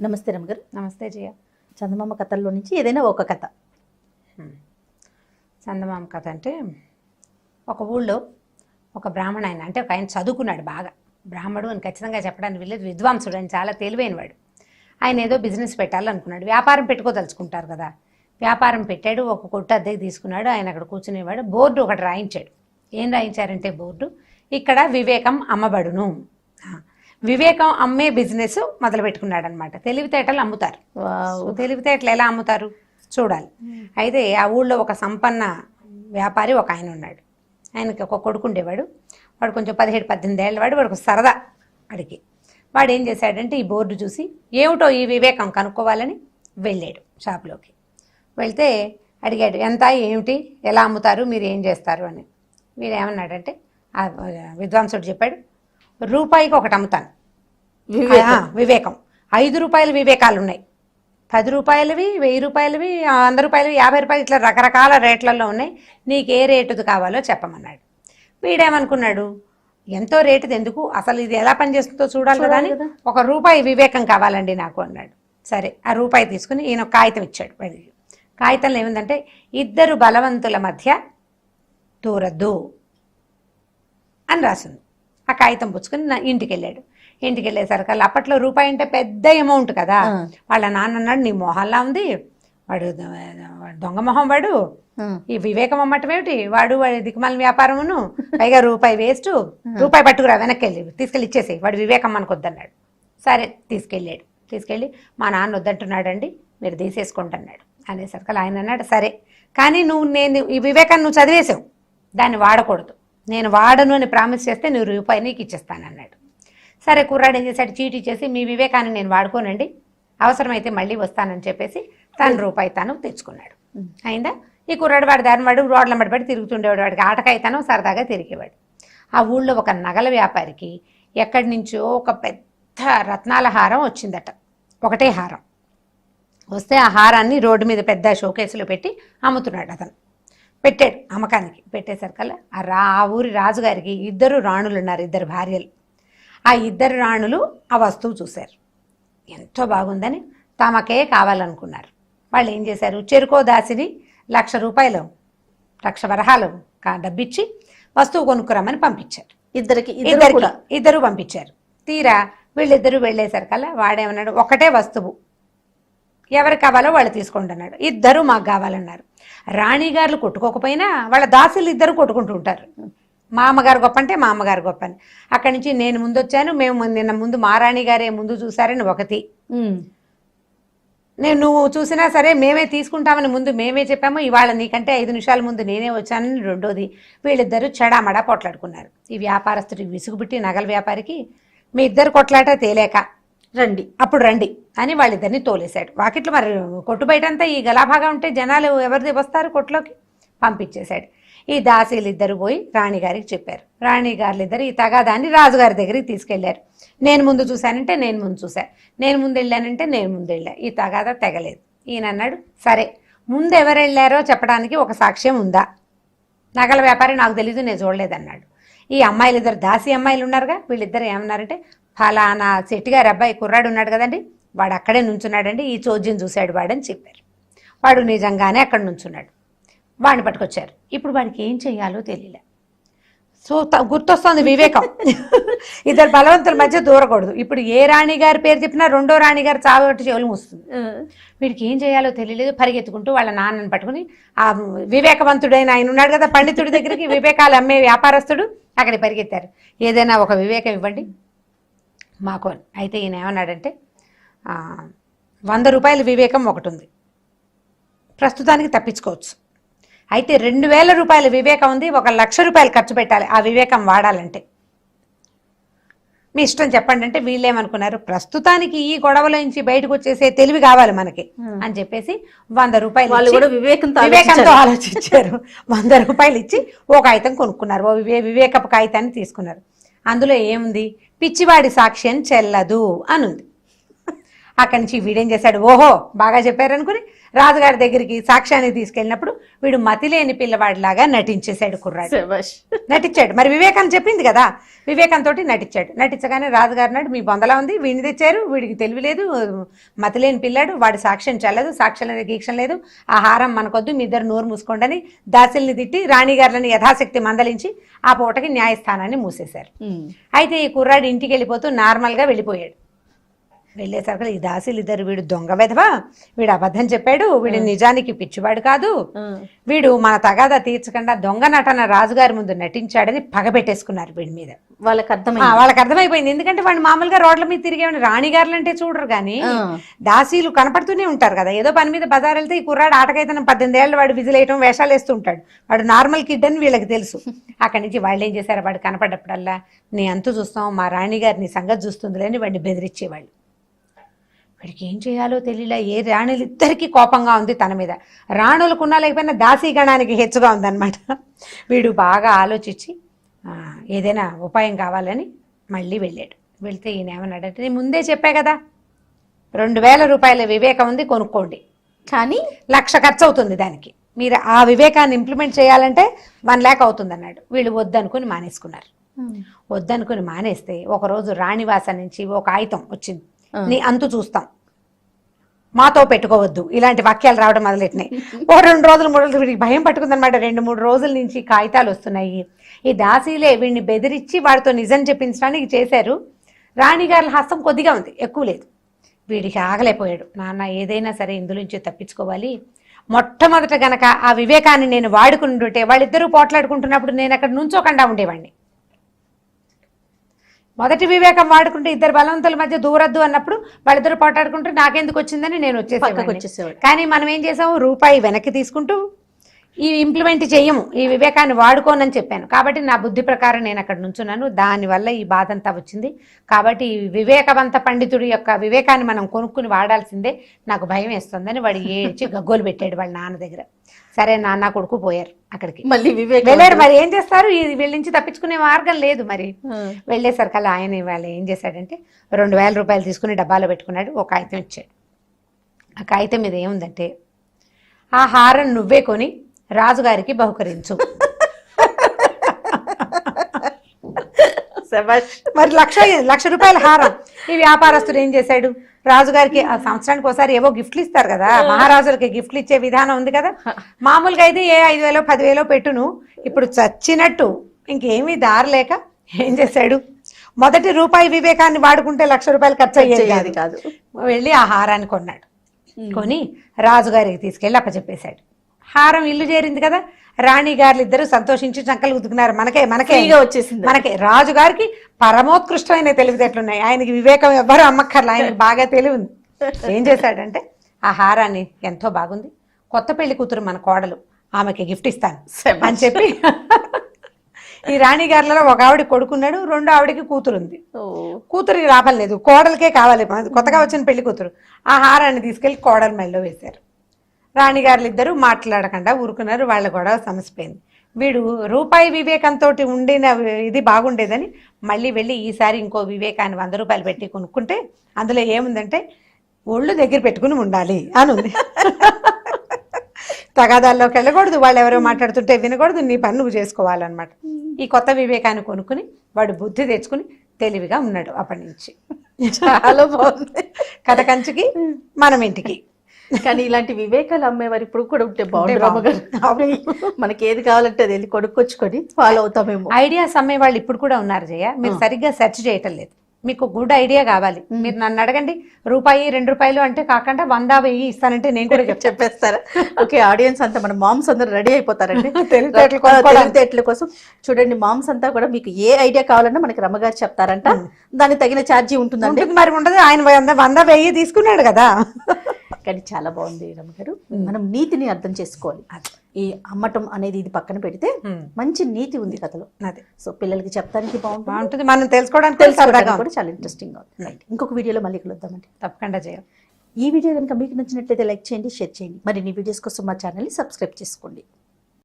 నమస్తే రమగారు. నమస్తే జయ. చందమామ కథల్లో నుంచి ఏదైనా ఒక కథ. చందమామ కథ అంటే ఒక ఊళ్ళో ఒక బ్రాహ్మణ ఆయన, అంటే ఒక ఆయన చదువుకున్నాడు బాగా, బ్రాహ్మడు అని ఖచ్చితంగా చెప్పడానికి వీళ్ళేది, విద్వాంసుడు అని, చాలా తెలివైనవాడు. ఆయన ఏదో బిజినెస్ పెట్టాలనుకున్నాడు, వ్యాపారం పెట్టుకోదలుచుకుంటారు కదా. వ్యాపారం పెట్టాడు, ఒక కొట్టు అద్దెకి తీసుకున్నాడు. ఆయన అక్కడ కూర్చునేవాడు. బోర్డు ఒకటి రాయించాడు. ఏం రాయించారంటే బోర్డు, ఇక్కడ వివేకం అమ్మబడును. వివేకం అమ్మే బిజినెస్ మొదలు పెట్టుకున్నాడు అనమాట. తెలివితేటలు అమ్ముతారు. తెలివితేటలు ఎలా అమ్ముతారు చూడాలి. అయితే ఆ ఊళ్ళో ఒక సంపన్న వ్యాపారి ఒక ఆయన ఉన్నాడు. ఆయనకి ఒక కొడుకు ఉండేవాడు. వాడు కొంచెం 17-18 ఏళ్ళ వాడు. వాడికి సరదా వాడికి. వాడు ఏం చేశాడంటే ఈ బోర్డు చూసి ఏమిటో ఈ వివేకం కనుక్కోవాలని వెళ్ళాడు షాప్లోకి. వెళ్తే అడిగాడు, ఎంత, ఏమిటి, ఎలా అమ్ముతారు, మీరు ఏం చేస్తారు అని. వీడు ఏమన్నాడంటే, ఆ విద్వాంసుడు చెప్పాడు, రూపాయికి ఒకటి అమ్ముతాను వివేకం. 5 రూపాయల వివేకాలు ఉన్నాయి, 10 రూపాయలవి, 1000 రూపాయలవి, 100 రూపాయలవి, 50 రూపాయలు, ఇట్లా రకరకాల రేట్లలో ఉన్నాయి. నీకు ఏ రేటుది కావాలో చెప్పమన్నాడు. వీడేమనుకున్నాడు, ఎంతో రేటుది ఎందుకు, అసలు ఇది ఎలా పనిచేస్తుందో చూడాలి కదా అని, 1 రూపాయి వివేకం కావాలండి నాకు అన్నాడు. సరే, ఆ రూపాయి తీసుకుని ఈయన కాగితం ఇచ్చాడు. వాడికి కాగితంలో ఏముందంటే, 2 బలవంతుల మధ్య దూరద్దు అని రాసింది. ఆ కాగితం పుచ్చుకొని నా ఇంటికి వెళ్ళాడు. ఇంటికి వెళ్ళేసరికి అప్పట్లో రూపాయి అంటే పెద్ద అమౌంట్ కదా. వాళ్ళ నాన్న అన్నాడు, నీ మొహల్లా ఉంది, వాడు దొంగ మొహం, వాడు ఈ వివేకం అమ్మటం ఏమిటి, వాడు దిక్కుమాలిన వ్యాపారమును, పైగా రూపాయి వేస్ట్, రూపాయి పట్టుకురా, వెనక్కి వెళ్ళి తీసుకెళ్ళి ఇచ్చేసేయి, వాడు వివేకం మనకొద్దన్నాడు. సరే తీసుకెళ్ళాడు. తీసుకెళ్ళి మా నాన్న వద్దంటున్నాడండి, మీరు తీసేసుకోండి అన్నాడు. అనేసరికి ఆయన అన్నాడు, సరే కానీ నేను ఈ వివేకాన్ని నువ్వు చదివేసావు, దాన్ని వాడకూడదు, నేను వాడను అని ప్రామిస్ చేస్తే నువ్వు రూపాయి నీకు ఇచ్చేస్తానన్నాడు. సరే, కుర్రాడు ఏం చేశాడు, చీటీ చేసి మీ వివేకాన్ని నేను వాడుకోనండి, అవసరమైతే మళ్ళీ వస్తానని చెప్పేసి తన రూపాయి తాను తెచ్చుకున్నాడు. అయిందా. ఈ కుర్రాడు వాడు దాని వాడు రోడ్ల మడిపడి తిరుగుతుండేవాడు. వాడికి ఆటకాయితనం సరదాగా తిరిగేవాడు. ఆ ఊళ్ళో ఒక నగల వ్యాపారికి ఎక్కడి నుంచో ఒక పెద్ద రత్నాల హారం వచ్చిందట. ఒకటే హారం వస్తే ఆ హారాన్ని రోడ్డు మీద పెద్ద షోకేసులో పెట్టి అమ్ముతున్నాడు. అతను పెట్టాడు అమ్మకానికి. పెట్టేసరికల్లా ఆ ఊరి రాజుగారికి 2 రాణులు ఉన్నారు, 2 భార్యలు. ఆ 2 రాణులు ఆ వస్తువు చూశారు, ఎంతో బాగుందని తమకే కావాలనుకున్నారు. వాళ్ళు ఏం చేశారు, చెరుకో దాసిని 1,00,000 రూపాయలు, 1,00,000 వరహాలు డబ్బిచ్చి వస్తువు కొనుక్కురమ్మని పంపించారు. ఇద్దరు పంపించారు. తీరా వీళ్ళిద్దరూ వెళ్ళేసరికల్లా వాడేమన్నాడు, ఒకటే వస్తువు, ఎవరికి కావాలో వాళ్ళు తీసుకోండి అన్నాడు. 2 మాకు కావాలన్నారు. రాణిగారులు కొట్టుకోకపోయినా వాళ్ళ దాసులు 2 కొట్టుకుంటూ ఉంటారు. మా అమ్మగారు గొప్ప అంటే మా అమ్మగారు గొప్ప అని. అక్కడి నుంచి నేను ముందు వచ్చాను, మేము నిన్న ముందు మా రాణిగారే ముందు చూసారని ఒకటి, నువ్వు చూసినా సరే మేమే తీసుకుంటామని ముందు మేమే చెప్పాము, ఇవాళ నీకంటే 5 నిమిషాల ముందు నేనే వచ్చానని రెండోది. వీళ్ళిద్దరూ చెడామడా కొట్లాడుకున్నారు. ఈ వ్యాపారస్తుడికి విసుగుబుట్టి నగల వ్యాపారికి, మీ 2 కొట్లాట తేలేక అప్పుడు రండి అని వాళ్ళిద్దరిని తోలేశాడు. వాకిట్లో మరి కొట్టు బయటంతా ఈ గలాభాగా ఉంటే జనాలు ఎవరిది వస్తారు, కొట్టులోకి పంపించేశాడు. ఈ దాసీలు 2 పోయి రాణిగారికి చెప్పారు. రాణిగారులిద్దరు ఈ తగాదాన్ని రాజుగారి దగ్గరికి తీసుకెళ్లారు. నేను ముందు చూశానంటే నేను ముందు చూశా, నేను ముందు వెళ్ళానంటే నేను ముందు వెళ్ళా, ఈ తగాదా తెగలేదు. ఈయన అన్నాడు, సరే ముందు ఎవరు వెళ్ళారో చెప్పడానికి ఒక సాక్ష్యం ఉందా, నగల వ్యాపారి నాకు తెలీదు, నేను చూడలేదన్నాడు. ఈ అమ్మాయిలు 2 దాసీ అమ్మాయిలు ఉన్నారుగా, వీళ్ళిద్దరు ఏమన్నారంటే, ఫలానా శెట్టిగారి అబ్బాయి కుర్రాడు ఉన్నాడు కదండి, వాడు అక్కడే నుంచున్నాడండి, ఈ చోద్యం చూశాడు వాడని చెప్పారు. వాడు నిజంగానే అక్కడ నుంచున్నాడు. వాడిని పట్టుకొచ్చారు. ఇప్పుడు వాడికి ఏం చెయ్యాలో తెలియలే. సో గుర్తొస్తుంది వివేకం. 2 బలవంతుల మధ్య దూరకూడదు. ఇప్పుడు ఏ రాణిగారి పేరు చెప్పినా రెండో రాణిగారు చావట్టి చెవులు మూస్తుంది. వీడికి ఏం చేయాలో తెలియలేదు. పరిగెత్తుకుంటూ వాళ్ళ నాన్నని పట్టుకుని, ఆ వివేకవంతుడైన ఆయన ఉన్నాడు కదా పండితుడి దగ్గరికి, వివేకాలు అమ్మే వ్యాపారస్తుడు, అక్కడికి పరిగెత్తారు. ఏదైనా ఒక వివేకం ఇవ్వండి మాకు. అయితే ఈయన ఏమన్నాడంటే, 100 రూపాయల వివేకం ఒకటి ఉంది, ప్రస్తుతానికి తప్పించుకోవచ్చు. అయితే 2,000 రూపాయల వివేకం ఉంది, 1,00,000 రూపాయలు ఖర్చు పెట్టాలి ఆ వివేకం వాడాలంటే, మీ ఇష్టం చెప్పండి అంటే, వీళ్ళేమనుకున్నారు, ప్రస్తుతానికి ఈ గొడవలో నుంచి బయటకు వచ్చేసే తెలివి కావాలి మనకి అని చెప్పేసి 100 రూపాయలు వివేకంతో ఆలోచించారు. 100 రూపాయలు ఇచ్చి ఓ కాగితం కొనుక్కున్నారు. ఓ వివేకపు కాగితాన్ని తీసుకున్నారు. అందులో ఏముంది, పిచ్చివాడి సాక్ష్యం చెల్లదు అని ఉంది. అక్కడి నుంచి వీడేం చేశాడు, ఓహో బాగా చెప్పారనుకుని రాజుగారి దగ్గరికి సాక్ష్యానికి తీసుకెళ్ళినప్పుడు వీడు మతిలేని పిల్లవాడిలాగా నటించేశాడు కుర్రాడు. శభాష్. నటించాడు. మరి వివేకం చెప్పింది కదా, వివేకంతో నటించాడు. నటించగానే రాజుగారు నాడు మీ బొందలా ఉంది, వీడిని తెచ్చారు, వీడికి తెలివి లేదు, మతిలేని పిల్లాడు, వాడి సాక్ష్యం చెల్లదు, సాక్ష్యం లేదు, గీక్షం లేదు, ఆ హారం మనకొద్దు, మీ ఇద్దరు నోరు మూసుకోండి అని దాసిల్ని తిట్టి రాణిగారులని యథాశక్తి మందలించి ఆ పూటకి న్యాయస్థానాన్ని మూసేశారు. అయితే ఈ కుర్రాడు ఇంటికి వెళ్ళిపోతూ నార్మల్గా వెళ్ళిపోయాడు. వెళ్ళేసరికి ఈ దాసీలు ఇద్దరు, వీడు దొంగ వెధవా, వీడు అబద్ధం చెప్పాడు, వీడు నిజానికి పిచ్చివాడు కాదు, వీడు మన తగాదా తీర్చకుండా దొంగ నటన రాజుగారి ముందు నటించాడని పగబెట్టేసుకున్నారు వీడి మీద. వాళ్ళకి అర్థమైపోయింది. ఎందుకంటే వాడు మామూలుగా రోడ్ల మీద తిరిగేవాడు, రాణిగారులు అంటే చూడరు కానీ దాసీలు కనపడుతూనే ఉంటారు కదా. ఏదో పని మీద బజార్ వెళ్తే ఈ కుర్రాడు ఆటకైతే 18 ఏళ్ళు వాడు విజిలేయటం వేషాలు వేస్తూ ఉంటాడు, వాడు నార్మల్ కిడ్ అని వీళ్ళకి తెలుసు. అక్కడి నుంచి వాళ్ళు ఏం చేశారు, వాడు కనపడ్డప్పుడల్లా నీ అంతు చూస్తాం, మా రాణిగారు నీ సంగతి చూస్తుందిలే అని వాడిని బెదిరించేవాళ్ళు. వాడికి ఏం చేయాలో తెలియలే. ఏ రాణులు ఇద్దరికీ కోపంగా ఉంది తన మీద, రాణులకున్నా లేకపోయినా దాసీగణానికి హెచ్చుగా ఉందన్నమాట. వీడు బాగా ఆలోచించి ఏదైనా ఉపాయం కావాలని మళ్ళీ వెళ్ళాడు. వెళ్తే ఈయన ఏమన్నాడంటే, నేను ముందే చెప్పా కదా 2000 రూపాయల వివేకం ఉంది, కొనుక్కోండి, కానీ 1,00,000 ఖర్చు అవుతుంది దానికి, మీరు ఆ వివేకాన్ని ఇంప్లిమెంట్ చేయాలంటే 1 lakh అవుతుంది అన్నాడు. వీళ్ళు వద్దనుకుని మానేసుకున్నారు. వద్దనుకుని మానేస్తే ఒకరోజు రాణివాస నుంచి ఒక ఆయుధం వచ్చింది, నీ అంతు చూస్తాం, మాతో పెట్టుకోవద్దు, ఇలాంటి వాక్యాలు రావడం మొదలెట్టినాయి. 2 రోజులు 3 రోజులు వీడికి భయం పట్టుకుందనమాట. 2-3 రోజుల నుంచి కాగితాలు వస్తున్నాయి. ఈ దాసీలే వీడిని బెదిరించి వాడితో నిజం చెప్పించడానికి చేశారు. రాణిగారి హస్తం కొద్దిగా ఉంది, ఎక్కువ లేదు. వీడికి ఆగలేకపోయాడు. నాన్న ఏదైనా సరే ఇందులోంచి తప్పించుకోవాలి, మొట్టమొదట గనక ఆ వివేకాన్ని నేను వాడుకుంటుంటే వాళ్ళిద్దరూ పోట్లాడుకుంటున్నప్పుడు నేను అక్కడ నుంచోకుండా ఉండేవాడిని. మొదటి వివేకం వాడుకుంటే ఇద్దరు బలవంతుల మధ్య దూరద్దు అన్నప్పుడు వాళ్ళిద్దరు పోటాడుకుంటూ నాకెందుకు వచ్చిందని నేను వచ్చేసేవాడు. కానీ మనం ఏం చేసాము, రూపాయి వెనక్కి తీసుకుంటూ ఈ ఇంప్లిమెంట్ చెయ్యము, ఈ వివేకాన్ని వాడుకోనని చెప్పాను. కాబట్టి నా బుద్ధి ప్రకారం నేను అక్కడ నుంచున్నాను, దానివల్ల ఈ బాధ అంతా వచ్చింది. కాబట్టి ఈ వివేకవంత పండితుడి యొక్క వివేకాన్ని మనం కొనుక్కుని వాడాల్సిందే, నాకు భయం వేస్తుందని వాడు ఏడ్చి గగ్గోలు పెట్టాడు వాళ్ళ నాన్న దగ్గర. సరే నాన్న కొడుకు పోయారు అక్కడికి, మళ్ళీ వెళ్ళారు. మరి ఏం చేస్తారు, వీళ్ళ నుంచి తప్పించుకునే మార్గం లేదు. మరి వెళ్ళేసరికల్లా ఆయన వాళ్ళు ఏం చేశాడంటే 2000 రూపాయలు తీసుకుని డబ్బాలో పెట్టుకున్నాడు, ఒక కాగితం ఇచ్చాడు. ఆ కాగితం మీద ఏముందంటే, ఆ హారం నువ్వే కొని రాజుగారికి బహుకరించు. మరి 1,00,000 రూపాయల హారం. ఈ వ్యాపారస్తుడు ఏం చేశాడు, రాజుగారికి ఆ సంవత్సరానికి ఒకసారి ఏవో గిఫ్ట్లు ఇస్తారు కదా, మహారాజులకి గిఫ్ట్లు ఇచ్చే విధానం ఉంది కదా. మామూలుగా అయితే ఏ 5,000 10,000 పెట్టును, ఇప్పుడు చచ్చినట్టు ఇంకేమీ దారలేక ఏం చేశాడు, మొదటి రూపాయి వివేకాన్ని వాడుకుంటే 1,00,000 రూపాయలు ఖర్చు అయ్యేది కాదు. వెళ్ళి ఆ హారాన్ని కొన్నాడు. కొని రాజుగారికి తీసుకెళ్ళి అప్పచెప్పేశాడు. హారం ఇల్లు చేరింది కదా, రాణిగారులు ఇద్దరు సంతోషించి చంకలు ఉతుకున్నారు. మనకే వచ్చేసింది. మనకే రాజుగారికి పరమోత్కృష్టమైన తెలివితేటలున్నాయి, ఆయనకి వివేకం ఎవ్వరూ అమ్మక్కర్లా, ఆయనకి బాగా తెలివి ఉంది. ఏం చేశాడంటే ఆ హారాన్ని, ఎంతో బాగుంది, కొత్త పెళ్లి కూతురు మన కోడలు, ఆమెకి గిఫ్ట్ ఇస్తాను అని చెప్పి ఈ రాణిగారులలో ఒక ఆవిడ కొడుకున్నాడు, 2వ ఆవిడకి కూతురు ఉంది. కూతురికి లాభం లేదు, కోడలకే కావాలి, కొత్తగా వచ్చిన పెళ్లి కూతురు. ఆ హారాన్ని తీసుకెళ్లి కోడల మెళ్ళలో వేశారు. రాణిగారులు ఇద్దరు మాట్లాడకుండా ఊరుకున్నారు. వాళ్ళ గొడవ సమసిపోయింది. వీడు రూపాయి వివేకంతో ఉండిన ఇది బాగుండేదని మళ్ళీ వెళ్ళి ఈసారి ఇంకో వివేకాన్ని 100 రూపాయలు పెట్టి కొనుక్కుంటే అందులో ఏముందంటే, ఒళ్ళు దగ్గర పెట్టుకుని ఉండాలి అని ఉంది. తగాదాల్లోకి వెళ్ళకూడదు, వాళ్ళు ఎవరో మాట్లాడుతుంటే వినకూడదు, నీ పని నువ్వు చేసుకోవాలన్నమాట. ఈ కొత్త వివేకాన్ని కొనుక్కుని వాడు బుద్ధి తెచ్చుకుని తెలివిగా ఉన్నాడు అప్పటి నుంచి. చాలా బాగుంది కథ. కంచికి మనం ఇంటికి. కానీ ఇలాంటి వివేకాలు అమ్మేవారు ఇప్పుడు కూడా ఉంటే బాగుంటుంది. మనకి ఏది కావాలంటే అది వెళ్ళి కొనుక్కొచ్చుకొని ఫాలో అవుతామేమో. ఐడియాస్ అమ్మే వాళ్ళు ఇప్పుడు కూడా ఉన్నారు జయ, మీరు సరిగ్గా సెర్చ్ చేయటం లేదు. మీకు గుడ్ ఐడియా కావాలి, మీరు నన్ను అడగండి, రూపాయి 2 రూపాయలు అంటే కాకుండా 100 1000 ఇస్తానంటే నేను కూడా చెప్పేస్తారా? ఓకే, ఆడియన్స్ అంతా మన మామ్స్ అందరూ రెడీ అయిపోతారండి తెలివితేటల కోసం. చూడండి, మామ్స్ అంతా కూడా మీకు ఏ ఐడియా కావాలన్నా మనకి రమ్మగారు చెప్తారంట, దానికి తగిన ఛార్జీ ఉంటుందండి. మరి ఉండదు, ఆయన 100 1000 తీసుకున్నాడు కదా. కానీ చాలా బాగుంది రమ్మగారు. మనం నీతిని అర్థం చేసుకోవాలి. ఈ అమ్మటం అనేది ఇది పక్కన పెడితే మంచి నీతి ఉంది కథలో. అదే, సో పిల్లలకి చెప్పడానికి బాగుంటుంది, మనం తెలుసుకోవడానికి కూడా చాలా ఇంట్రెస్టింగ్ ఉంది. ఇంకొక వీడియోలో మళ్ళీ కలుద్దామండి. తప్పకుండా చేయాలి. ఈ వీడియో కనుక మీకు నచ్చినట్లయితే లైక్ చేయండి, షేర్ చేయండి. మరిన్ని వీడియోస్ కోసం మా ఛానల్ని సబ్స్క్రైబ్ చేసుకోండి.